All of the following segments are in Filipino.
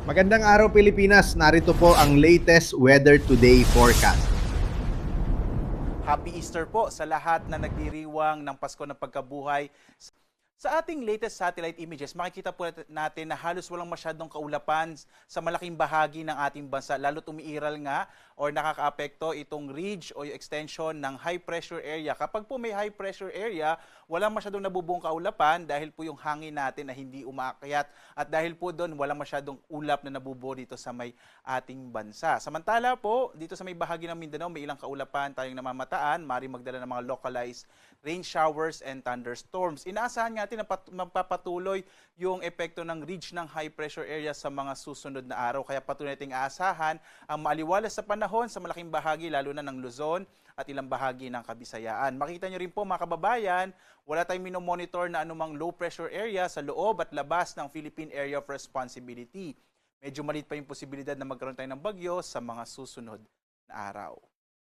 Magandang araw Pilipinas, narito po ang latest weather today forecast. Happy Easter po sa lahat na nagdiriwang ng Pasko ng Pagkabuhay. Sa ating latest satellite images, makikita po natin na halos walang masyadong kaulapan sa malaking bahagi ng ating bansa. Lalo umiiral nga o nakakaapekto itong ridge o yung extension ng high pressure area. Kapag po may high pressure area, walang masyadong nabubuong kaulapan dahil po yung hangin natin na hindi umaakyat at dahil po doon walang masyadong ulap na nabubuo dito sa may ating bansa. Samantala po, dito sa may bahagi ng Mindanao, may ilang kaulapan tayong namamataan, maaaring magdala ng mga localized rain showers and thunderstorms. Inaasahan natin na magpapatuloy yung epekto ng ridge ng high pressure area sa mga susunod na araw. Kaya patuloy nating aasahan ang maaliwalas sa panahon sa malaking bahagi lalo na ng Luzon at ilang bahagi ng Kabisayaan. Makita nyo rin po mga kababayan, wala tayong minomonitor na anumang low pressure area sa loob at labas ng Philippine Area of Responsibility. Medyo maliit pa yung posibilidad na magkaroon tayo ng bagyo sa mga susunod na araw.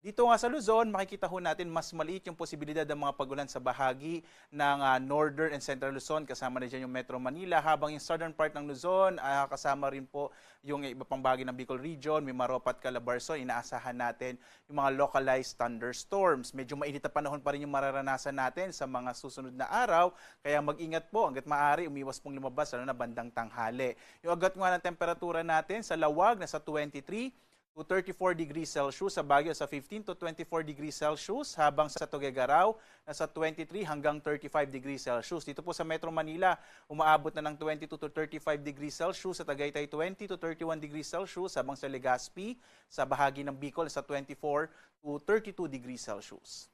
Dito nga sa Luzon, makikita ho natin mas maliit yung posibilidad ng mga pagulan sa bahagi ng Northern and Central Luzon. Kasama na dyan yung Metro Manila, habang yung southern part ng Luzon, kasama rin po yung iba pang bahagi ng Bicol Region, Mimaropa at Calabarzon. Inaasahan natin yung mga localized thunderstorms. Medyo mainit na panahon pa rin yung mararanasan natin sa mga susunod na araw. Kaya mag-ingat po, hanggat maaari, umiwas pong lumabas, lalo na bandang tanghali. Yung agad nga ng temperatura natin sa Lawag, nasa 23 to 34 degrees Celsius, sa Baguio sa 15 to 24 degrees Celsius, habang sa Tuguegarao nasa 23 hanggang 35 degrees Celsius. Dito po sa Metro Manila, umaabot na ng 22 to 35 degrees Celsius, sa Tagaytay 20 to 31 degrees Celsius, habang sa Legazpi sa bahagi ng Bicol sa 24 to 32 degrees Celsius.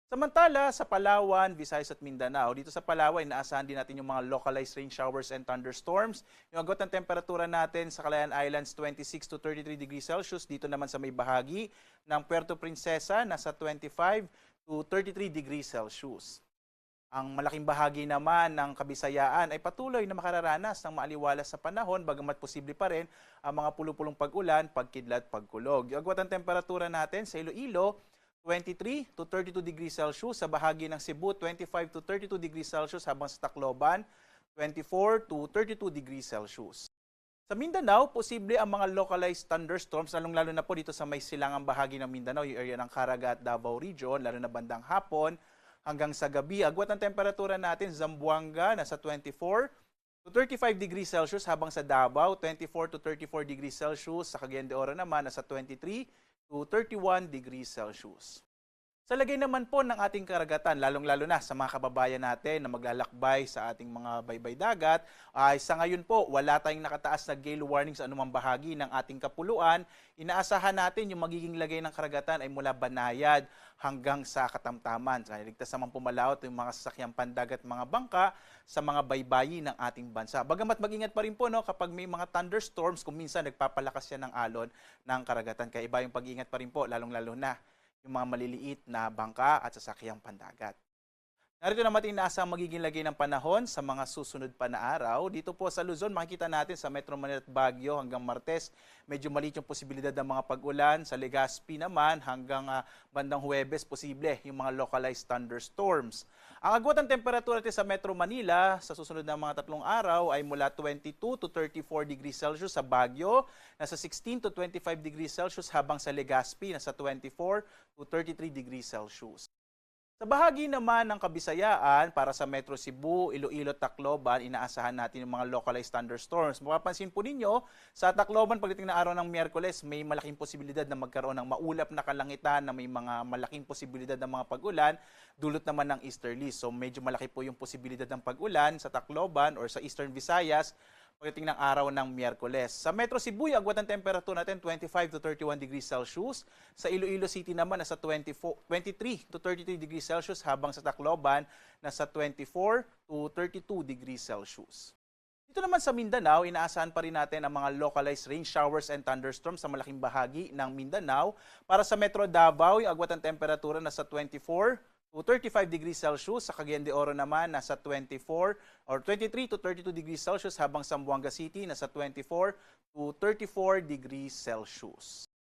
Samantala, sa Palawan, Visayas at Mindanao, dito sa Palawan, inaasahan din natin yung mga localized rain showers and thunderstorms. Yung agad ng temperatura natin sa Calayan Islands, 26 to 33 degrees Celsius. Dito naman sa may bahagi ng Puerto Princesa, nasa 25 to 33 degrees Celsius. Ang malaking bahagi naman ng Kabisayaan ay patuloy na makararanas ng maaliwalas sa panahon, bagamat posible pa rin ang mga pulupulong pag-ulan, pagkidlat, pagkulog. Yung agad ng temperatura natin sa Iloilo, 23 to 32 degrees Celsius, sa bahagi ng Cebu, 25 to 32 degrees Celsius, habang sa Tacloban, 24 to 32 degrees Celsius. Sa Mindanao, posible ang mga localized thunderstorms, lalong-lalo na po dito sa may silangang bahagi ng Mindanao, yung area ng Caraga at Davao Region, lalo na bandang hapon hanggang sa gabi. Agwat ng temperatura natin, Zamboanga, nasa 24 to 35 degrees Celsius, habang sa Davao, 24 to 34 degrees Celsius, sa Cagayan de Oro naman, nasa 23 to 31 degrees Celsius. Sa lagay naman po ng ating karagatan, lalong-lalo na sa mga kababayan natin na maglalakbay sa ating mga baybay dagat, ay sa ngayon po, wala tayong nakataas na gale warning sa anumang bahagi ng ating kapuluan. Inaasahan natin yung magiging lagay ng karagatan ay mula Banayad hanggang sa Katamtaman. Ligtas naman pumalaot yung mga sasakyang pandagat at mga bangka sa mga baybayi ng ating bansa. Bagamat mag-ingat pa rin po kapag may mga thunderstorms, kung minsan nagpapalakas yan ng alon ng karagatan. Kaya iba yung pag-ingat pa rin po, lalong-lalo na yung mga maliliit na bangka at sasakyang pandagat. Narito naman inaasang magiging lagay ng panahon sa mga susunod pa na araw. Dito po sa Luzon, makikita natin sa Metro Manila at Baguio hanggang Martes, medyo maliit yung posibilidad ng mga pag-ulan. Sa Legazpi naman hanggang bandang Huwebes, posible yung mga localized thunderstorms. Ang agwat ng temperatura natin sa Metro Manila sa susunod na mga tatlong araw ay mula 22 to 34 degrees Celsius sa Baguio, nasa 16 to 25 degrees Celsius, habang sa Legazpi nasa 24 to 33 degrees Celsius. Sa bahagi naman ng Kabisayaan, para sa Metro Cebu, Iloilo, Tacloban, inaasahan natin yung mga localized thunderstorms. Mapapansin po ninyo, sa Tacloban, pagdating na araw ng Miyerkules, may malaking posibilidad na magkaroon ng maulap na kalangitan, na may mga malaking posibilidad ng mga pag-ulan, dulot naman ng easterly. So medyo malaki po yung posibilidad ng pag-ulan sa Tacloban or sa Eastern Visayas pagdating ng araw ng Miyerkules. Sa Metro Cebu, yung agwat ng temperatura natin 25 to 31 degrees Celsius. Sa Iloilo City naman, nasa 23 to 33 degrees Celsius, habang sa Tacloban, nasa 24 to 32 degrees Celsius. Dito naman sa Mindanao, inaasahan pa rin natin ang mga localized rain showers and thunderstorms sa malaking bahagi ng Mindanao. Para sa Metro Davao, yung agwat ng temperatura nasa 24 to 35 degrees Celsius. Sa Cagayan de Oro naman, nasa 24 or 23 to 32 degrees Celsius, habang sa Zamboanga City, nasa 24 to 34 degrees Celsius.